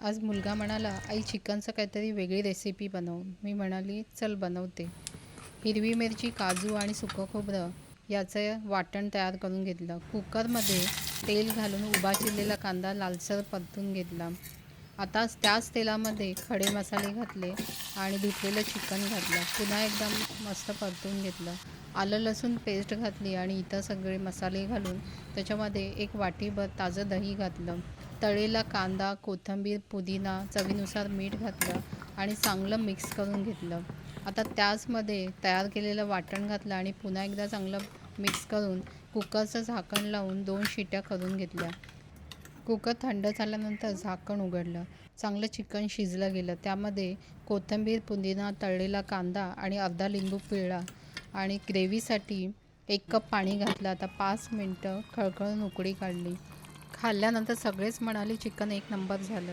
आज मुलगा म्हणाला, आई चिकनचं काहीतरी वेगळी रेसिपी बनव. मी म्हणाली, चल बनवते. हिरवी मिरची, काजू आणि सुकं खोबरं याचं वाटण तयार करून घेतलं. कुकरमध्ये तेल घालून उभा चिरलेला कांदा लालसर परतून घेतला. आता त्याच तेलामध्ये खडे मसाले घातले आणि धुतलेलं चिकन घातलं. पुन्हा एकदा मस्त परतून घेतलं. आलं लसूण पेस्ट घातली आणि इतर सगळे मसाले घालून त्याच्यामध्ये एक वाटीभर ताजं दही घातलं. तळलेला कांदा, कोथिंबीर, पुदिना, चवीनुसार मीठ घातलं आणि चांगलं मिक्स करून घेतलं. आता त्याचमध्ये तयार केलेलं वाटण घातलं आणि पुन्हा एकदा चांगलं मिक्स करून कुकरचं झाकण लावून 2 शिट्या करून घेतल्या. कुकर थंड झाल्यानंतर झाकण उघडलं. चांगलं चिकन शिजलं गेलं. त्यामध्ये कोथिंबीर, पुदिना, तळलेला कांदा आणि अर्धा लिंबू पिळला आणि ग्रेव्हीसाठी 1 कप पाणी घातलं. आता 5 मिनटं खळखळून उकळी काढली. खाल्ल्यानंतर सगळेच म्हणाले, चिकन एक नंबर झालं.